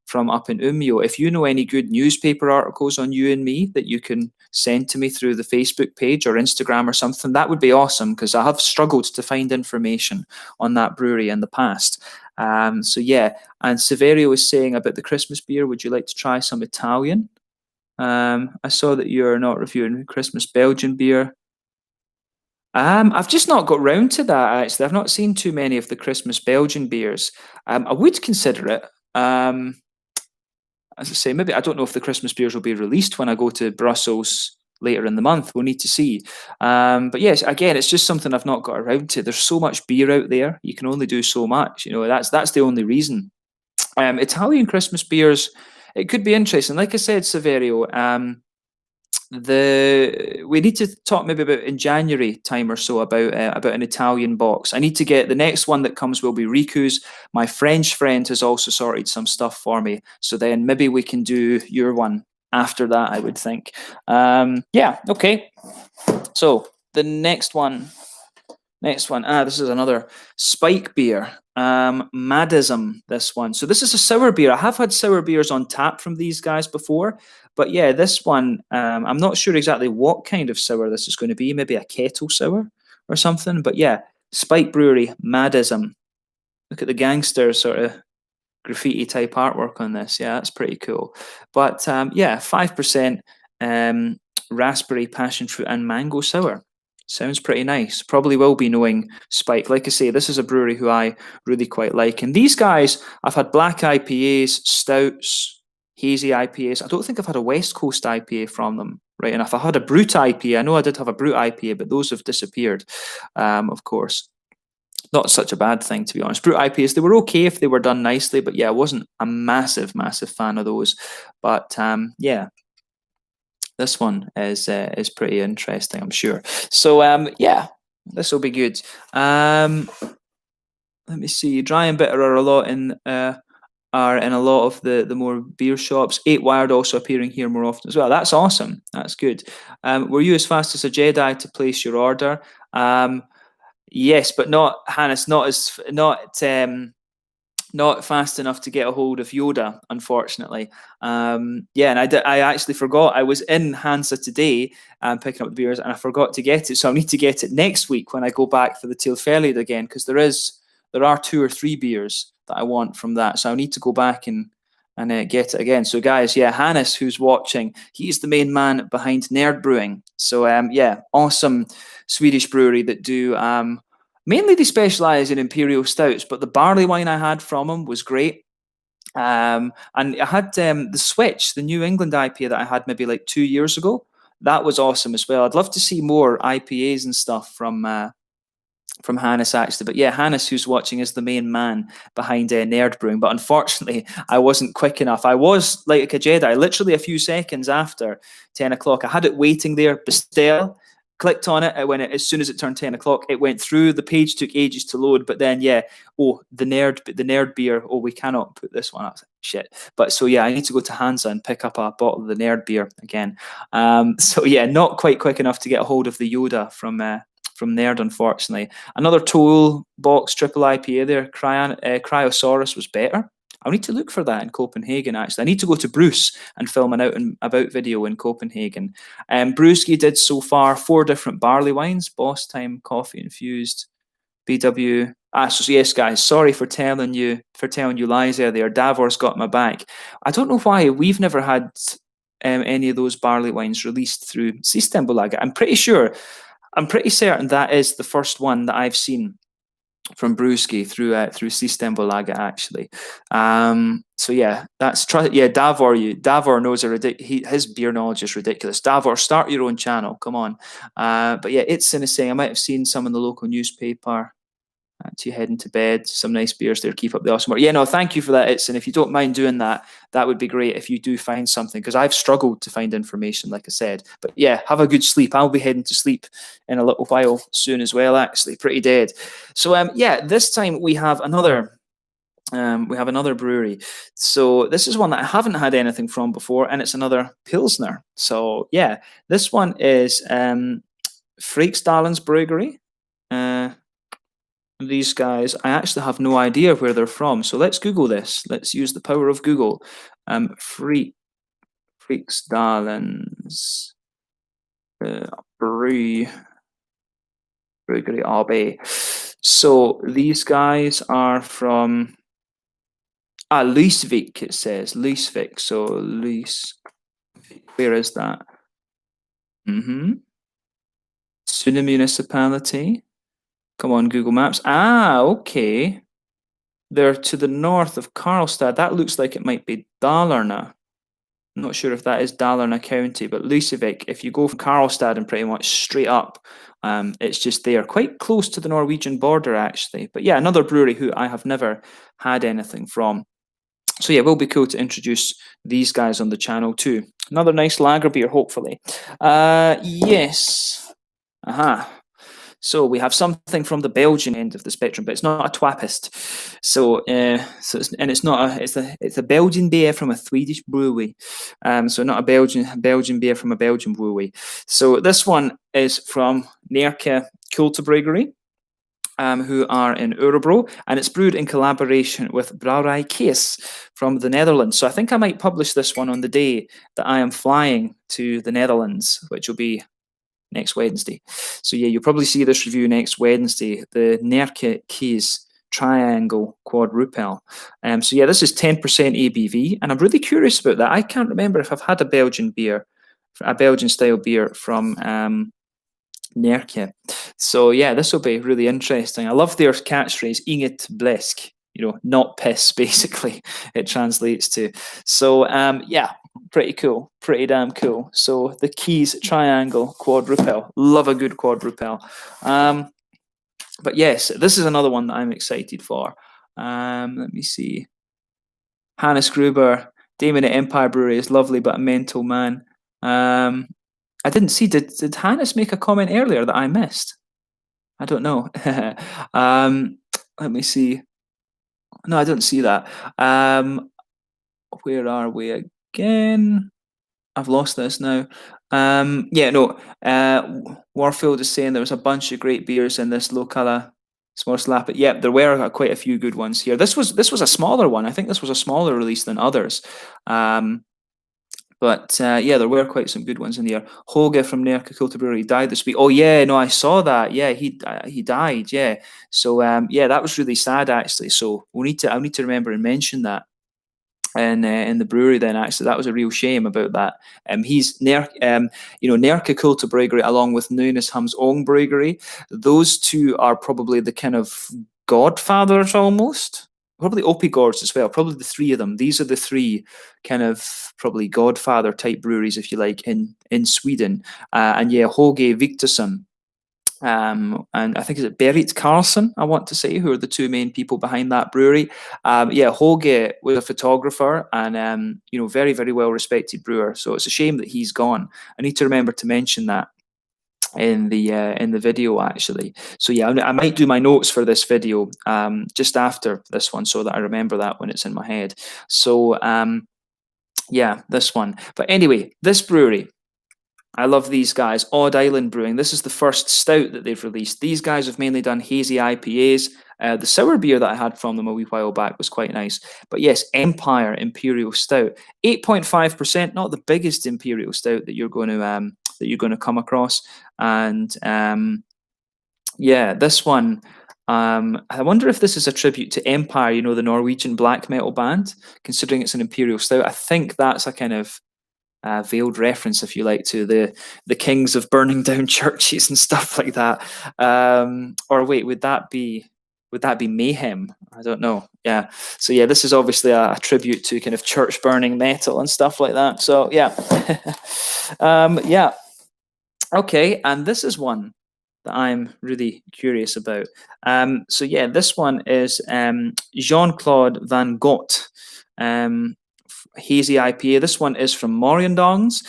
from up in Umeå, if you know any good newspaper articles on you and me that you can send to me through the Facebook page or Instagram or something, that would be awesome, because I have struggled to find information on that brewery in the past. So yeah, and Severio is saying about the Christmas beer, would you like to try some Italian? I saw that you're not reviewing Christmas Belgian beer. I've just not got round to that, actually. I've not seen too many of the Christmas Belgian beers. I would consider it. As I say, maybe I don't know if the Christmas beers will be released when I go to Brussels later in the month. We'll need to see. But yes, again, it's just something I've not got around to. There's so much beer out there. You can only do so much. That's the only reason. Italian Christmas beers, it could be interesting. Like I said, Severio, we need to talk maybe about in January time or so about an Italian box. I need to get the next one that comes will be Riku's. My French friend has also sorted some stuff for me, so then maybe we can do your one after that, I would think. Yeah, okay. So the next one. This is another spike beer. Madison, this one. So this is a sour beer. I have had sour beers on tap from these guys before, but yeah, this one, I'm not sure exactly what kind of sour this is going to be. Maybe a kettle sour or something. But yeah, Spike Brewery, Madison. Look at the gangster sort of graffiti type artwork on this. Yeah, that's pretty cool. But yeah, 5% raspberry, passion fruit, and mango sour. Sounds pretty nice. Probably will be knowing Spike. Like I say, this is a brewery who I really quite like. And these guys, I've had black IPAs, stouts, hazy IPAs. I don't think I've had a West Coast IPA from them, right enough. I had a Brut IPA. I know I did have a Brut IPA, but those have disappeared, of course. Not such a bad thing, to be honest. Brut IPAs, they were okay if they were done nicely, but yeah, I wasn't a massive fan of those. But yeah, this one is pretty interesting, I'm sure. So yeah, this will be good. Let me see. Dry and bitter are a lot in a lot of the more beer shops. 8 Wired also appearing here more often as well. That's awesome. That's good. Were you as fast as a Jedi to place your order? Yes, but not Hannes. Not fast enough to get a hold of Yoda, unfortunately. Yeah, and I actually forgot. I was in Hansa today picking up the beers, and I forgot to get it. So I'll need to get it next week when I go back for the Tilfällighet again, because there are 2 or 3 beers that I want from that. So I'll need to go back and get it again. So guys, yeah, Hannes, who's watching, he's the main man behind Nerd Brewing. So yeah, awesome Swedish brewery that do mainly they specialize in imperial stouts, but the barley wine I had from them was great. And I had the Switch, the New England IPA that I had maybe like 2 years ago. That was awesome as well. I'd love to see more IPAs and stuff from Hannes, actually. But yeah, Hannes, who's watching, is the main man behind Nerd Brewing. But unfortunately, I wasn't quick enough. I was like a Jedi. Literally a few seconds after 10 o'clock, I had it waiting there, Bestel. Clicked on it as soon as it turned 10 o'clock. It went through. The page took ages to load, but then yeah, the nerd beer. Oh, we cannot put this one up. Shit. But so yeah, I need to go to Hansa and pick up a bottle of the nerd beer again. So yeah, not quite quick enough to get a hold of the Yoda from Nerd, unfortunately. Another Tool box triple IPA there. Cryosaurus was better. I'll need to look for that in Copenhagen, actually. I need to go to Bruce and film an out and about video in Copenhagen. Brewski did so far 4 different barley wines: Boss Time, Coffee Infused, BW. So yes, guys, sorry for telling you lies there. Davor's got my back. I don't know why we've never had any of those barley wines released through Systembolaget. I'm pretty certain that is the first one that I've seen from Brewski through Systembolaget actually. So yeah, Davor knows his beer knowledge is ridiculous. Davor, start your own channel, come on. But yeah, it's saying I might have seen some in the local newspaper. To you heading to bed, some nice beers there. Keep up the awesome work. Yeah, no, thank you for that, It's, and if you don't mind doing that, that would be great if you do find something, because I've struggled to find information, like I said. But yeah, have a good sleep. I'll be heading to sleep in a little while soon as well, actually, pretty dead. So yeah, this time we have another brewery. So this is one that I haven't had anything from before, and it's another Pilsner. So yeah, this one is Fredriksdalen's Brewery. These guys, I actually have no idea where they're from. So let's Google this. Let's use the power of Google. Fredriksdalen's Brewery AB. So these guys are from Lysvik, it says. Lysvik. So where is that? Tuna municipality. Come on, Google Maps. Okay. They're to the north of Karlstad. That looks like it might be Dalarna. I'm not sure if that is Dalarna County, but Lysvik, if you go from Karlstad and pretty much straight up, it's just there, quite close to the Norwegian border, actually. But yeah, another brewery who I have never had anything from. So yeah, it will be cool to introduce these guys on the channel too. Another nice lager beer, hopefully. Yes. So we have something from the Belgian end of the spectrum, but it's not a Trappist. So it's a Belgian beer from a Swedish brewery. So not a Belgian beer from a Belgian brewery. So this one is from Nerke Kulturbryggeri, who are in Örebro, and it's brewed in collaboration with Brouwerij Kees from the Netherlands. So I think I might publish this one on the day that I am flying to the Netherlands, which will be next Wednesday. So yeah, you'll probably see this review next Wednesday, the Nerke Kees Triangle Quadruple. So yeah, this is 10% ABV, and I'm really curious about that. I can't remember if I've had a Belgian style beer from Nerke. So yeah, this will be really interesting. I love their catchphrase, "Inget bläsk," not piss, basically, it translates to. So yeah, pretty cool, pretty damn cool. So the Kees Triangle Quadruple, love a good quadruple. But yes, this is another one that I'm excited for. Let me see. Hannes Gruber, Damon at Empire Brewery is lovely, but a mental man. I didn't see. Did Hannes make a comment earlier that I missed? I don't know. Let me see. No, I don't see that. Where are we again? I've lost this now. Yeah, no. Warfield is saying there was a bunch of great beers in this Lokal Småskaligt. Yeah, there were quite a few good ones here. This was a smaller one. I think this was a smaller release than others. But yeah, there were quite some good ones in there. Hoge from Nerke Kulturbryggeri died this week. Oh yeah, no, I saw that. Yeah, he died. Yeah, so yeah, that was really sad actually. So I need to remember and mention that in the brewery. Then actually, that was a real shame about that. He's Nerke Kulturbryggeri along with Nynäshamns Own Brewery. Those two are probably the kind of godfathers almost. Probably Opigårds as well. Probably the three of them. These are the three kind of probably godfather type breweries, if you like, in Sweden. And yeah, Hoge Victorson, and I think is it Berit Karlsson, I want to say, who are the two main people behind that brewery. Yeah, Hoge was a photographer and very, very well respected brewer. So it's a shame that he's gone. I need to remember to mention that in the video actually. So yeah, I might do my notes for this video just after this one so that I remember that when it's in my head. So yeah, this one. But anyway, this brewery, I love these guys. Odd Island Brewing. This is the first stout that they've released. These guys have mainly done hazy IPAs. The sour beer that I had from them a wee while back was quite nice. But yes, Empire Imperial Stout, 8.5%. Not the biggest Imperial Stout that you're going to come across. And yeah, this one I wonder if this is a tribute to Empire, you know, the Norwegian black metal band, considering it's an imperial stout. I think that's a kind of veiled reference, if you like, to the kings of burning down churches and stuff like that. Or wait, would that be mayhem? I don't know. Yeah. So yeah, this is obviously a tribute to kind of church burning metal and stuff like that. So yeah. Yeah. Okay, and this is one that I'm really curious about. So yeah, this one is Jean-Claude Van Gogh hazy IPA. This one is from Morgendongs.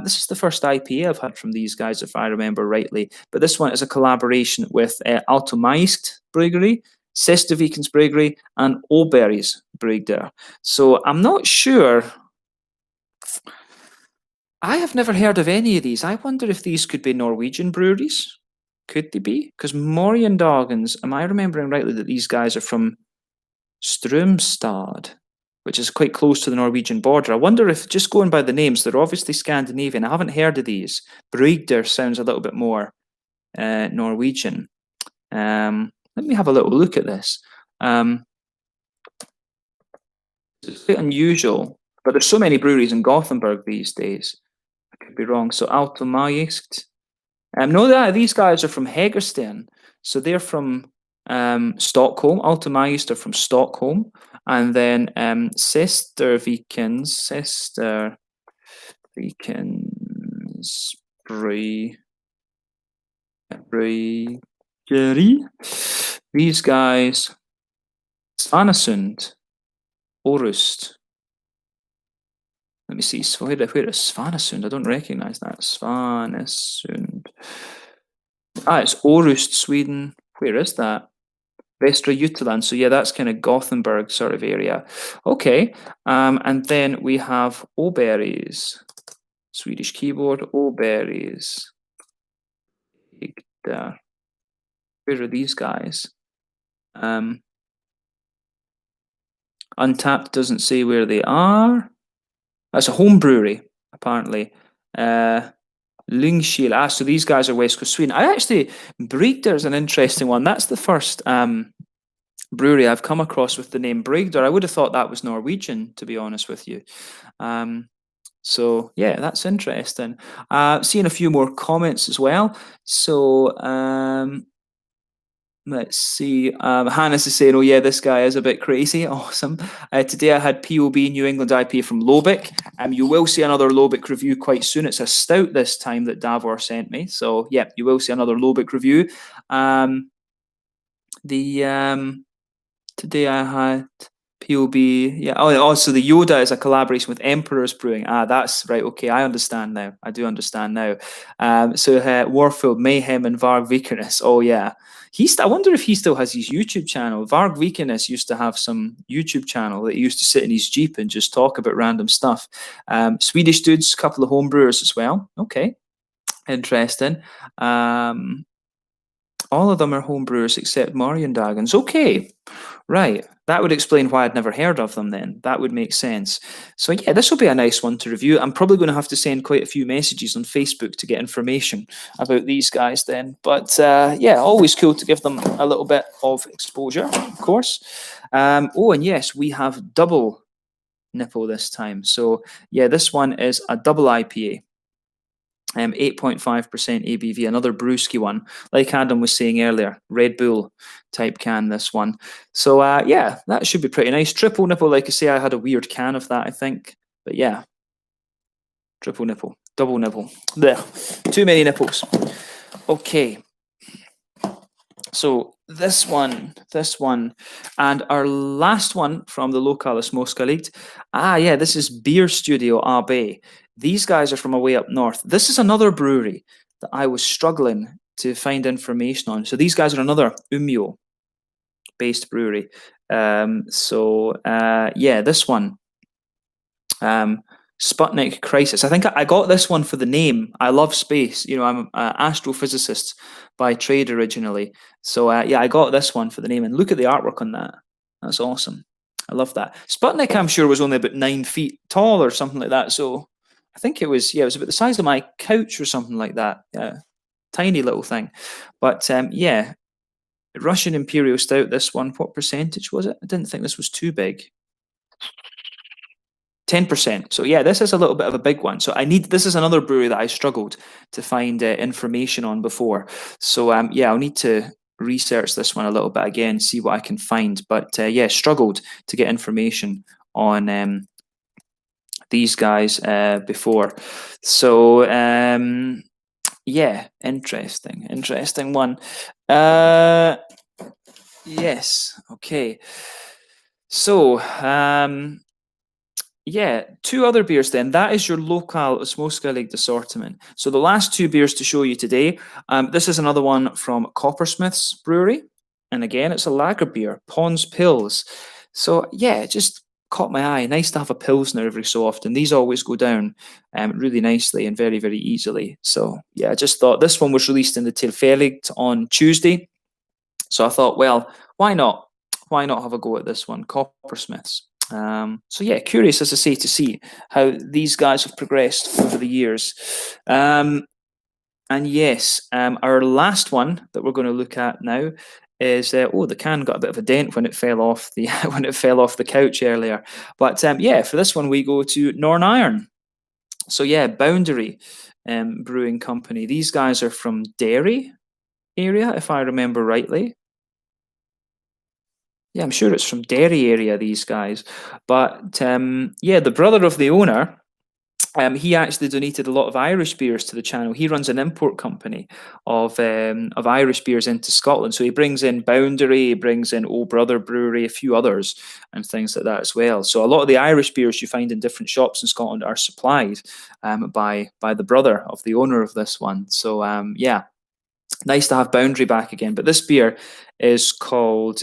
This is the first IPA I've had from these guys, if I remember rightly. But this one is a collaboration with Alto Maist Brewery, Sestevikens Brewery, and Åbergs Bryggder. So I'm not sure. I have never heard of any of these. I wonder if these could be Norwegian breweries. Could they be? Because Morgendongs, am I remembering rightly that these guys are from Strömstad, which is quite close to the Norwegian border? I wonder if, just going by the names, they're obviously Scandinavian. I haven't heard of these. Brygder sounds a little bit more Norwegian. Let me have a little look at this. It's quite unusual, but there's so many breweries in Gothenburg these days. I could be wrong. So Alto Maist. No, these guys are from Hägersten. So they're from Stockholm. Alto Maist are from Stockholm. And then Systervikens Brewery. These guys, Svanesund, Orust. Let me see. Where is Svanesund? I don't recognize that. Svanesund. It's Orust, Sweden. Where is that? Västra Götaland. So yeah, that's kind of Gothenburg sort of area. Okay. And then we have Åbergs. Swedish keyboard. Åbergs. Where are these guys? Untapped doesn't say where they are. That's a home brewery, apparently. Lyngskil. So these guys are West Coast Sweden. Brygder is an interesting one. That's the first brewery I've come across with the name Brygder. I would have thought that was Norwegian, to be honest with you. So yeah, that's interesting. Seeing a few more comments as well. So let's see. Hannes is saying, "Oh yeah, this guy is a bit crazy." Awesome. Today I had POB New England IPA from Lobick. You will see another Lobick review quite soon. It's a stout this time that Davor sent me. So yeah, you will see another Lobick review. Today I had POB. Yeah. Also the Yoda is a collaboration with Emperor's Brewing. That's right. Okay, I understand now. I do understand now. So Warfield, Mayhem, and Varg Vikernes. Oh yeah. I wonder if he still has his YouTube channel. Varg Vikernes used to have some YouTube channel that he used to sit in his Jeep and just talk about random stuff. Swedish dudes, a couple of homebrewers as well. Okay. Interesting. All of them are homebrewers except Morgendongs. Okay. Right. That would explain why I'd never heard of them then. That would make sense. So yeah, this will be a nice one to review. I'm probably going to have to send quite a few messages on Facebook to get information about these guys then. But yeah, always cool to give them a little bit of exposure, of course. And yes, we have double nipple this time. So yeah, this one is a double IPA. 8.5% ABV, another Brewski one. Like Adam was saying earlier, Red Bull type can, this one. So yeah, that should be pretty nice. Triple nipple, like I say, I had a weird can of that, I think. But yeah, triple nipple, double nipple. There, too many nipples. Okay. So this one, and our last one from the Lokal is Småskaligt. Yeah, this is Beer Studio AB. These guys are from away up north. This is another brewery that I was struggling to find information on. So these guys are another Umeå-based brewery. Yeah, this one, Sputnik Crisis. I think I got this one for the name. I love space. You know, I'm an astrophysicist by trade originally. So yeah, I got this one for the name. And look at the artwork on that. That's awesome. I love that. Sputnik, I'm sure, was only about 9 feet tall or something like that. So I think it was about the size of my couch or something like that. Yeah, tiny little thing. But yeah, Russian Imperial Stout, this one, what percentage was it? I didn't think this was too big. 10%. So yeah, this is a little bit of a big one. So this is another brewery that I struggled to find information on before. So yeah, I'll need to research this one a little bit again, see what I can find. But yeah, struggled to get information on these guys before. So yeah, interesting one. Yes, okay. So yeah, two other beers then. That is your Lokal Småskaligt assortment. So the last two beers to show you today, this is another one from Coppersmiths Brewery. And again, it's a lager beer, Pons Pils. So yeah, it just caught my eye. Nice to have a Pilsner every so often. These always go down really nicely and very, very easily. So yeah, I just thought this one was released in the Tillfälligt on Tuesday. So I thought, well, why not? Why not have a go at this one, Coppersmiths? So yeah, curious, as I say, to see how these guys have progressed over the years. And yes, our last one that we're going to look at now is the can got a bit of a dent when it fell off the when it fell off the couch earlier. But yeah, for this one we go to Northern Iron. So yeah, Boundary Brewing Company. These guys are from Derry area, if I remember rightly. Yeah, I'm sure it's from Derry area, these guys. But yeah, the brother of the owner, he actually donated a lot of Irish beers to the channel. He runs an import company of Irish beers into Scotland. So he brings in Boundary, he brings in Old Brother Brewery, a few others, and things like that as well. So a lot of the Irish beers you find in different shops in Scotland are supplied by the brother of the owner of this one. So yeah, nice to have Boundary back again. But this beer is called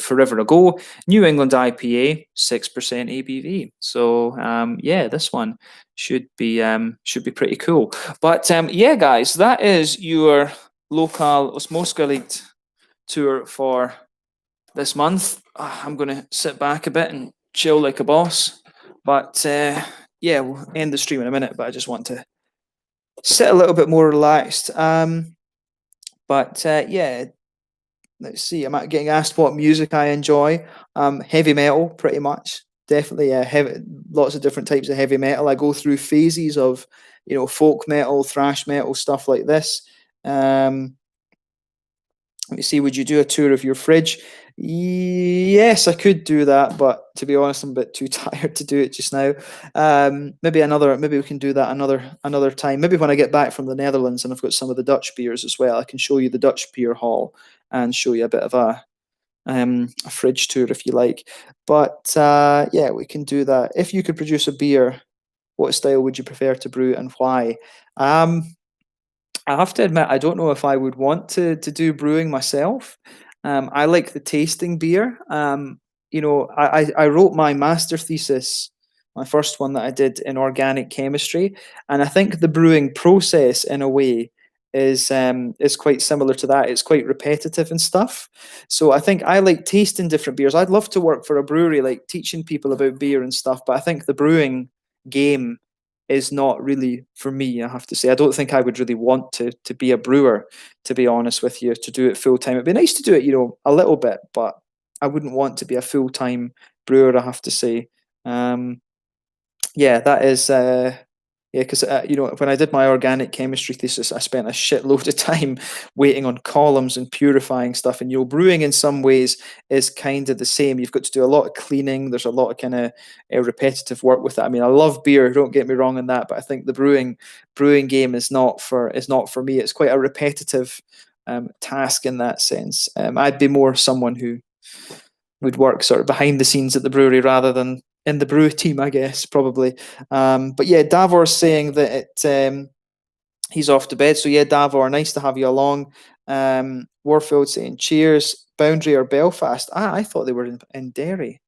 Forever Ago, New England IPA, 6% ABV. So yeah, this one should be pretty cool. But yeah, guys, that is your Lokal Småskaligt tour for this month. I'm going to sit back a bit and chill like a boss. But yeah, we'll end the stream in a minute. But I just want to sit a little bit more relaxed. But yeah, let's see. I'm getting asked what music I enjoy. Heavy metal, pretty much. Definitely, lots of different types of heavy metal. I go through phases of, folk metal, thrash metal, stuff like this. Let me see. Would you do a tour of your fridge? Yes, I could do that, but to be honest, I'm a bit too tired to do it just now. Maybe we can do that another time. Maybe when I get back from the Netherlands and I've got some of the Dutch beers as well, I can show you the Dutch beer hall and show you a bit of a fridge tour if you like. But yeah, we can do that. If you could produce a beer, what style would you prefer to brew and why? I have to admit, I don't know if I would want to do brewing myself. I like the tasting beer. I wrote my master thesis, my first one that I did in organic chemistry, and I think the brewing process, in a way, is quite similar to that. It's quite repetitive and stuff. So I think I like tasting different beers. I'd love to work for a brewery, like teaching people about beer and stuff. But I think the brewing game is not really for me, I have to say. I don't think I would really want to be a brewer, to be honest with you, to do it full time. It'd be nice to do it, a little bit, but I wouldn't want to be a full time brewer, I have to say. Yeah, that is yeah, because when I did my organic chemistry thesis, I spent a shitload of time waiting on columns and purifying stuff. And brewing in some ways is kind of the same. You've got to do a lot of cleaning. There's a lot of kind of repetitive work with that. I mean, I love beer. Don't get me wrong on that, but I think the brewing game is not for me. It's quite a repetitive task in that sense. I'd be more someone who would work sort of behind the scenes at the brewery rather than in the brew team, I guess, probably. But yeah, Davor's saying that he's off to bed. So yeah, Davor, nice to have you along. Warfield saying cheers. Boundary or Belfast? I thought they were in Derry.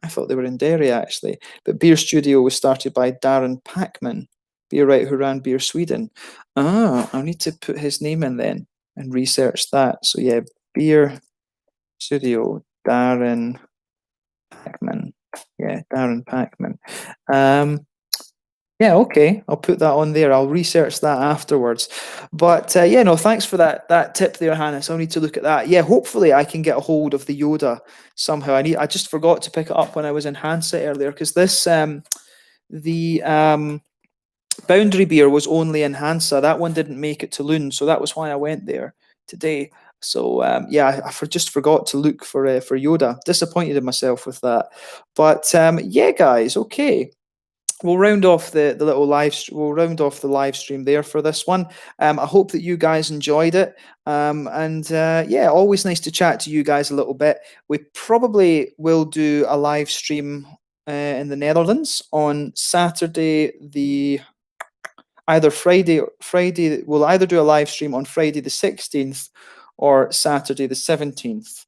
I thought they were in Derry, actually. But Beer Studio was started by Darren Packman, beer writer who ran Beer Sweden. I'll need to put his name in then and research that. So yeah, Beer Studio, Darren Packman. Yeah, Darren Packman. Yeah, okay. I'll put that on there. I'll research that afterwards. But yeah, no, thanks for that tip there, Hannes. I'll need to look at that. Yeah, hopefully I can get a hold of the Yoda somehow. I just forgot to pick it up when I was in Hansa earlier because this the Boundary beer was only in Hansa. That one didn't make it to Lund, so that was why I went there today. So yeah, just forgot to look for Yoda. Disappointed in myself with that. But yeah, guys, okay. We'll round off the little we'll round off the live stream there for this one. I hope that you guys enjoyed it. And yeah, always nice to chat to you guys a little bit. We probably will do a live stream in the Netherlands on Saturday, the either Friday. We'll either do a live stream on Friday the 16th or Saturday the 17th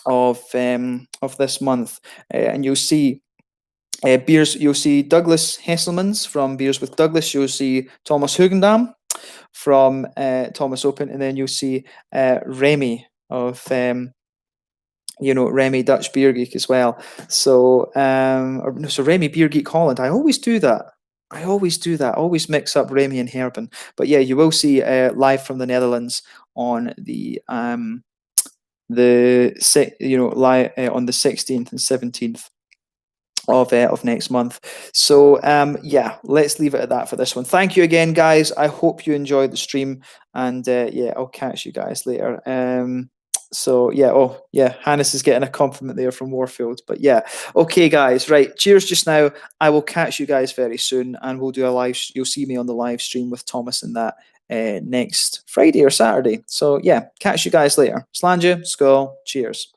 of this month, and you'll see beers. You'll see Douglas Hesselmans from Beers with Douglas. You'll see Thomas Hugendam from Thomas Open, and then you'll see Remy of Remy Dutch Beer Geek as well. So no, so Remy Beer Geek Holland. I always do that. I always do that. I always mix up Remy and Herben. But yeah, you will see live from the Netherlands on live on the 16th and 17th of next month. So yeah, let's leave it at that for this one. Thank you again, guys. I hope you enjoyed the stream, and yeah, I'll catch you guys later. So yeah, oh yeah, Hannes is getting a compliment there from Warfield. But yeah, okay, guys, right. Cheers just now. I will catch you guys very soon, and we'll do a live. You'll see me on the live stream with Thomas and that next Friday or Saturday. So yeah, catch you guys later. Slàinte, skull, cheers.